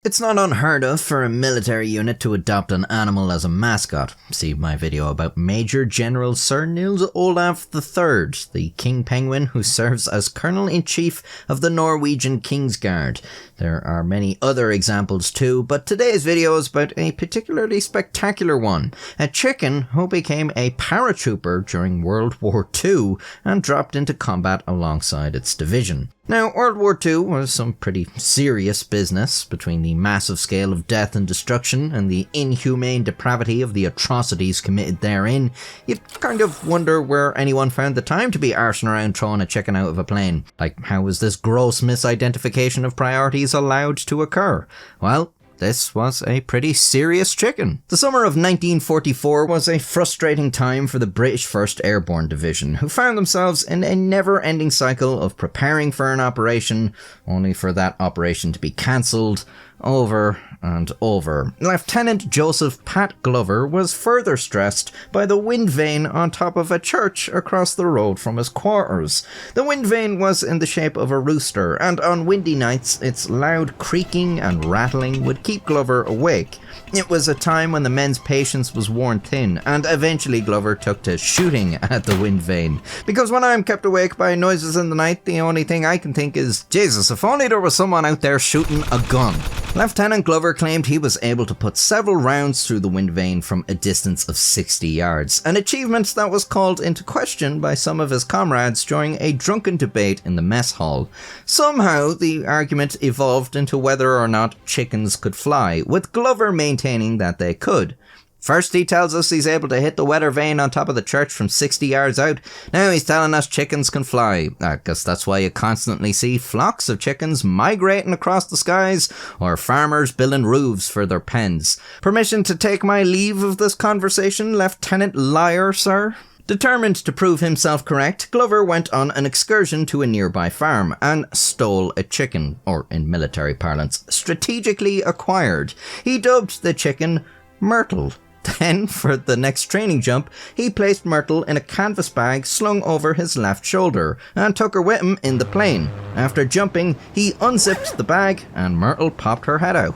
It's not unheard of for a military unit to adopt an animal as a mascot. See my video about Major General Sir Niels Olaf III, the king penguin who serves as Colonel-in-Chief of the Norwegian Kingsguard. There are many other examples too, but today's video is about a particularly spectacular one. A chicken who became a paratrooper during World War II and dropped into combat alongside its division. Now, World War II was some pretty serious business. Between the massive scale of death and destruction and the inhumane depravity of the atrocities committed therein, you'd kind of wonder where anyone found the time to be arsing around throwing a chicken out of a plane. Like, how was this gross misidentification of priorities allowed to occur? Well, this was a pretty serious chicken. The summer of 1944 was a frustrating time for the British 1st Airborne Division, who found themselves in a never-ending cycle of preparing for an operation, only for that operation to be cancelled over and over. Lieutenant Joseph Pat Glover was further stressed by the wind vane on top of a church across the road from his quarters. The wind vane was in the shape of a rooster, and on windy nights its loud creaking and rattling would keep Glover awake. It was a time when the men's patience was worn thin, and eventually Glover took to shooting at the wind vane. Because when I'm kept awake by noises in the night, the only thing I can think is, Jesus, if only there was someone out there shooting a gun. Lieutenant Glover claimed he was able to put several rounds through the wind vane from a distance of 60 yards, an achievement that was called into question by some of his comrades during a drunken debate in the mess hall. Somehow, the argument evolved into whether or not chickens could fly, with Glover maintaining that they could. First he tells us he's able to hit the weather vane on top of the church from 60 yards out. Now he's telling us chickens can fly. I guess that's why you constantly see flocks of chickens migrating across the skies, or farmers building roofs for their pens. Permission to take my leave of this conversation, Lieutenant Liar, sir? Determined to prove himself correct, Glover went on an excursion to a nearby farm and stole a chicken, or in military parlance, strategically acquired. He dubbed the chicken Myrtle. Then, for the next training jump, he placed Myrtle in a canvas bag slung over his left shoulder and took her with him in the plane. After jumping, he unzipped the bag and Myrtle popped her head out.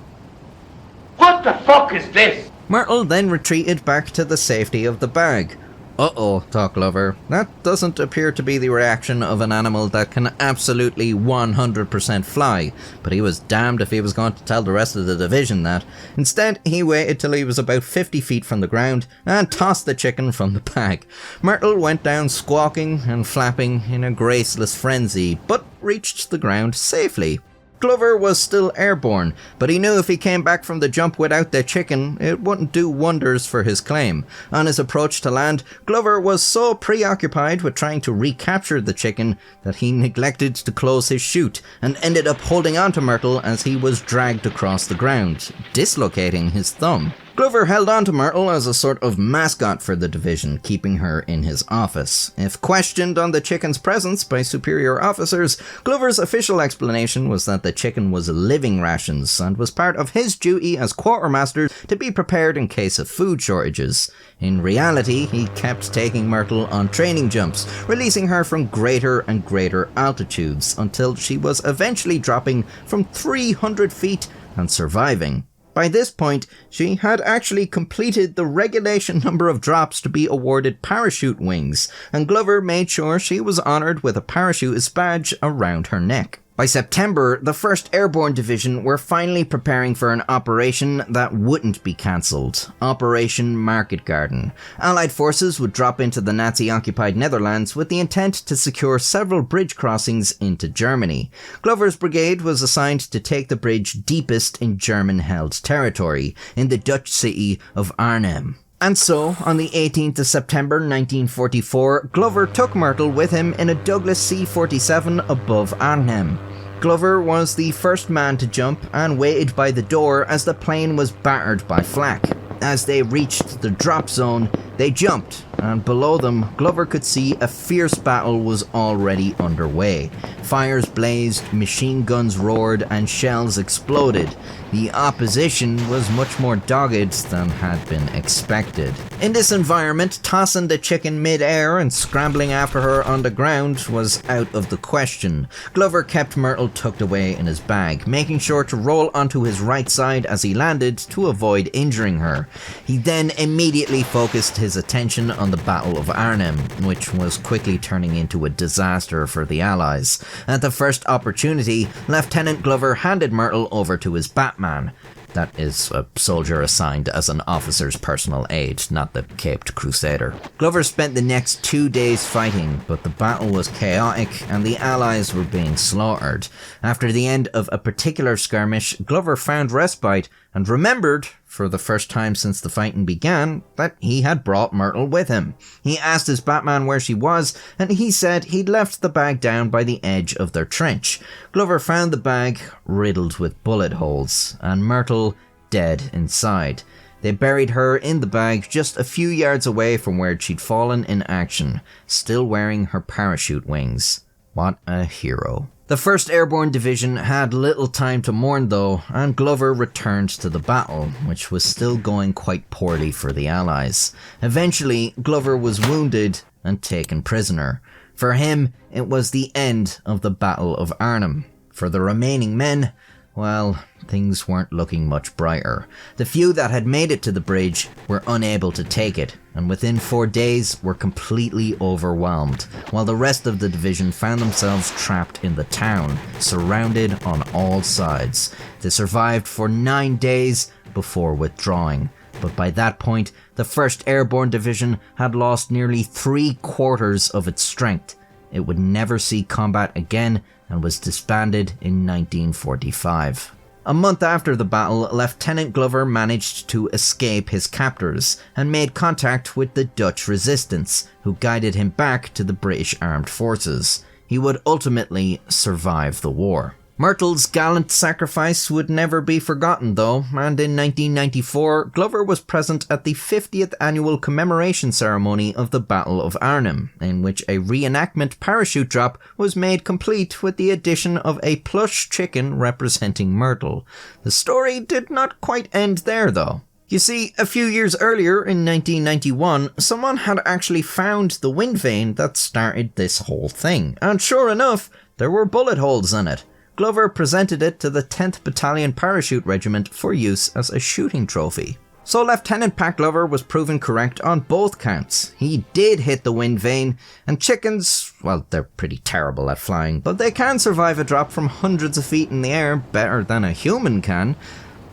What the fuck is this? Myrtle then retreated back to the safety of the bag. Uh-oh, thought Glover. That doesn't appear to be the reaction of an animal that can absolutely 100% fly, but he was damned if he was going to tell the rest of the division that. Instead, he waited till he was about 50 feet from the ground and tossed the chicken from the bag. Myrtle went down squawking and flapping in a graceless frenzy, but reached the ground safely. Glover was still airborne, but he knew if he came back from the jump without the chicken, it wouldn't do wonders for his claim. On his approach to land, Glover was so preoccupied with trying to recapture the chicken that he neglected to close his chute and ended up holding on to Myrtle as he was dragged across the ground, dislocating his thumb. Glover held on to Myrtle as a sort of mascot for the division, keeping her in his office. If questioned on the chicken's presence by superior officers, Glover's official explanation was that the chicken was living rations and was part of his duty as quartermaster to be prepared in case of food shortages. In reality, he kept taking Myrtle on training jumps, releasing her from greater and greater altitudes until she was eventually dropping from 300 feet and surviving. By this point, she had actually completed the regulation number of drops to be awarded parachute wings, and Glover made sure she was honoured with a Parachutist Badge around her neck. By September, the 1st Airborne Division were finally preparing for an operation that wouldn't be cancelled. Operation Market Garden. Allied forces would drop into the Nazi-occupied Netherlands with the intent to secure several bridge crossings into Germany. Glover's brigade was assigned to take the bridge deepest in German-held territory, in the Dutch city of Arnhem. And so, on the 18th of September 1944, Glover took Myrtle with him in a Douglas C-47 above Arnhem. Glover was the first man to jump and waited by the door as the plane was battered by flak. As they reached the drop zone, they jumped, and below them, Glover could see a fierce battle was already underway. Fires blazed, machine guns roared, and shells exploded. The opposition was much more dogged than had been expected. In this environment, tossing the chicken mid-air and scrambling after her on the ground was out of the question. Glover kept Myrtle tucked away in his bag, making sure to roll onto his right side as he landed to avoid injuring her. He then immediately focused his attention on the Battle of Arnhem, which was quickly turning into a disaster for the Allies. At the first opportunity, Lieutenant Glover handed Myrtle over to his Batman. That is a soldier assigned as an officer's personal aide, not the caped crusader. Glover spent the next 2 days fighting, but the battle was chaotic and the Allies were being slaughtered. After the end of a particular skirmish, Glover found respite and remembered, for the first time since the fighting began, that he had brought Myrtle with him. He asked his Batman where she was, and he said he'd left the bag down by the edge of their trench. Glover found the bag riddled with bullet holes, and Myrtle dead inside. They buried her in the bag just a few yards away from where she'd fallen in action, still wearing her parachute wings. What a hero. The 1st Airborne Division had little time to mourn though, and Glover returned to the battle, which was still going quite poorly for the Allies. Eventually, Glover was wounded and taken prisoner. For him, it was the end of the Battle of Arnhem. For the remaining men, well, things weren't looking much brighter. The few that had made it to the bridge were unable to take it, and within 4 days were completely overwhelmed, while the rest of the division found themselves trapped in the town, surrounded on all sides. They survived for 9 days before withdrawing, but by that point, the 1st Airborne Division had lost nearly 3/4 of its strength. It would never see combat again and was disbanded in 1945. A month after the battle, Lieutenant Glover managed to escape his captors and made contact with the Dutch resistance, who guided him back to the British Armed Forces. He would ultimately survive the war. Myrtle's gallant sacrifice would never be forgotten though, and in 1994, Glover was present at the 50th annual commemoration ceremony of the Battle of Arnhem, in which a reenactment parachute drop was made complete with the addition of a plush chicken representing Myrtle. The story did not quite end there though. You see, a few years earlier, in 1991, someone had actually found the wind vane that started this whole thing, and sure enough, there were bullet holes in it. Glover presented it to the 10th Battalion Parachute Regiment for use as a shooting trophy. So Lieutenant Pat Glover was proven correct on both counts. He did hit the wind vane, and chickens, well, they're pretty terrible at flying, but they can survive a drop from hundreds of feet in the air better than a human can.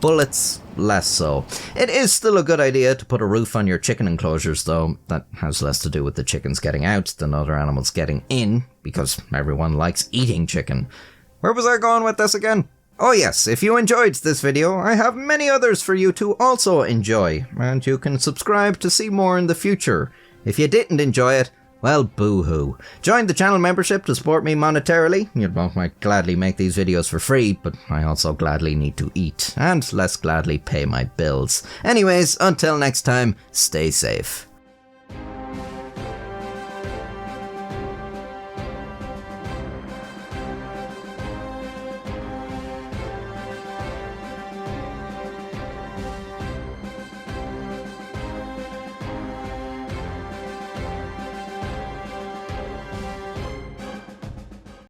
Bullets, less so. It is still a good idea to put a roof on your chicken enclosures though. That has less to do with the chickens getting out than other animals getting in, because everyone likes eating chicken. Where was I going with this again? Oh yes, if you enjoyed this video, I have many others for you to also enjoy, and you can subscribe to see more in the future. If you didn't enjoy it, well, boo-hoo. Join the channel membership to support me monetarily. You know, I gladly make these videos for free, but I also gladly need to eat, and less gladly pay my bills. Anyways, until next time, stay safe.